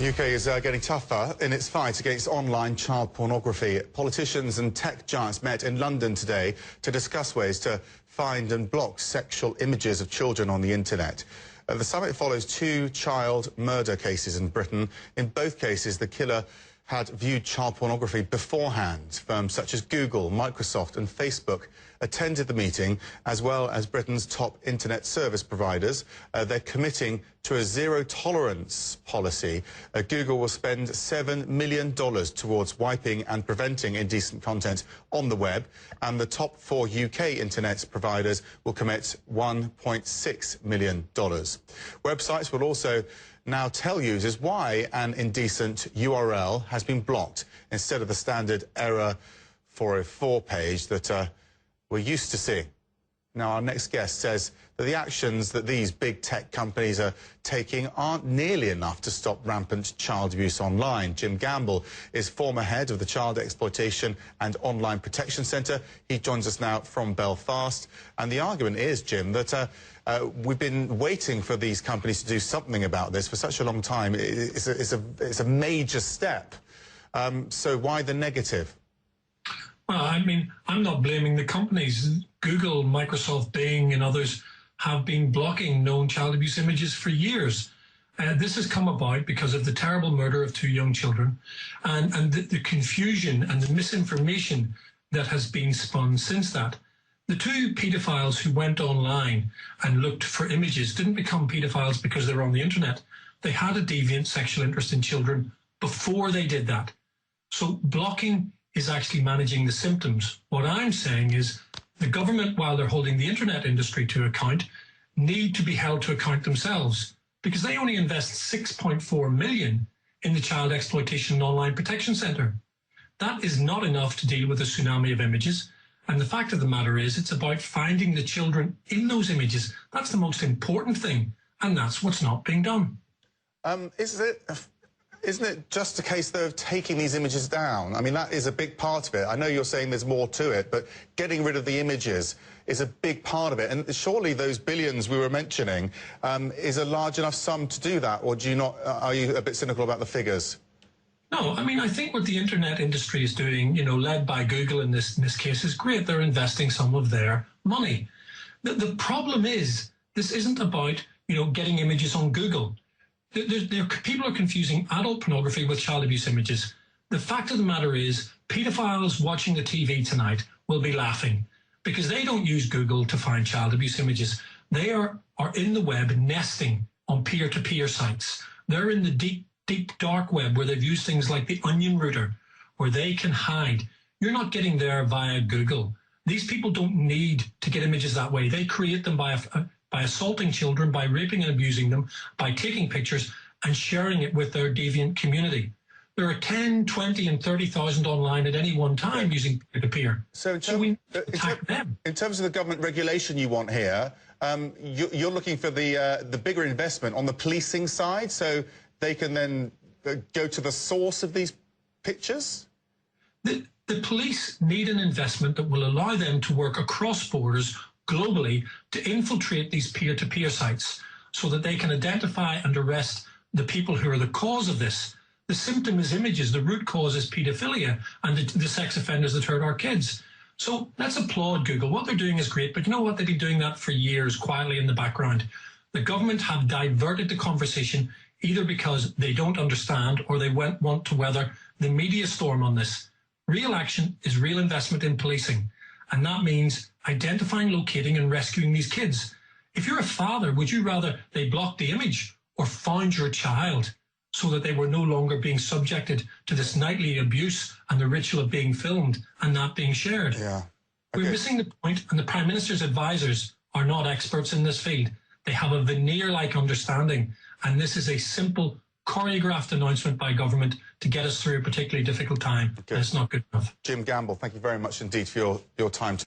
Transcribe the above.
UK is getting tougher in its fight against online child pornography. Politicians and tech giants met in London today to discuss ways to find and block sexual images of children on the internet. The summit follows 2 child murder cases in Britain. In both cases, the killer had viewed child pornography beforehand. Firms such as Google, Microsoft and Facebook attended the meeting, as well as Britain's top internet service providers. They're committing to a zero-tolerance policy. Google will spend $7 million towards wiping and preventing indecent content on the web, and the top 4 UK internet providers will commit $1.6 million. Websites will also now tell users why an indecent URL has been blocked, instead of the standard error 404 page that we're used to seeing. Now, our next guest says that the actions that these big tech companies are taking aren't nearly enough to stop rampant child abuse online. Jim Gamble is former head of the Child Exploitation and Online Protection Centre. He joins us now from Belfast. And the argument is, Jim, that we've been waiting for these companies to do something about this for such a long time. It's a major step. So why the negative? Well, I mean, I'm not blaming the companies. Google, Microsoft, Bing and others have been blocking known child abuse images for years. This has come about because of the terrible murder of 2 young children and the confusion and the misinformation that has been spun since that. The 2 paedophiles who went online and looked for images didn't become paedophiles because they were on the internet. They had a deviant sexual interest in children before they did that. So blocking is actually managing the symptoms. What I'm saying is the government, while they're holding the internet industry to account, need to be held to account themselves, because they only invest $6.4 million in the Child Exploitation and Online Protection Centre. That is not enough to deal with a tsunami of images. And the fact of the matter is, it's about finding the children in those images. That's the most important thing, and that's what's not being done. Isn't it just a case, though, of taking these images down? I mean, that is a big part of it. I know you're saying there's more to it, but getting rid of the images is a big part of it. And surely those billions we were mentioning is a large enough sum to do that, or do you not? Are you a bit cynical about the figures? No, I mean, I think what the internet industry is doing, you know, led by Google in this case, is great. They're investing some of their money. The problem is, this isn't about, you know, getting images on Google. People are confusing adult pornography with child abuse images. The fact of the matter is, paedophiles watching the TV tonight will be laughing because they don't use Google to find child abuse images. They are in the web nesting on peer-to-peer sites. They're in the deep dark web where they've used things like the onion router, where they can hide. You're not getting there via Google. These people don't need to get images that way. They create them by assaulting children, by raping and abusing them, by taking pictures and sharing it with their deviant community. There are 10, 20 and 30,000 online at any one time using peer-to-peer. So we attack them. In terms of the government regulation you want here, you're looking for the bigger investment on the policing side, so they can then go to the source of these pictures? The police need an investment that will allow them to work across borders globally to infiltrate these peer-to-peer sites so that they can identify and arrest the people who are the cause of this. The symptom is images, the root cause is paedophilia and the sex offenders that hurt our kids. So let's applaud Google. What they're doing is great, but you know what? They've been doing that for years quietly in the background. The government have diverted the conversation either because they don't understand or they want to weather the media storm on this. Real action is real investment in policing. And that means identifying, locating and rescuing these kids. If you're a father, would you rather they blocked the image or found your child so that they were no longer being subjected to this nightly abuse and the ritual of being filmed and not being shared? Yeah. Okay. We're missing the point, and the Prime Minister's advisors are not experts in this field. They have a veneer-like understanding, and this is a simple, choreographed announcement by government to get us through a particularly difficult time. Okay. And it's not good enough. Jim Gamble, thank you very much indeed for your time.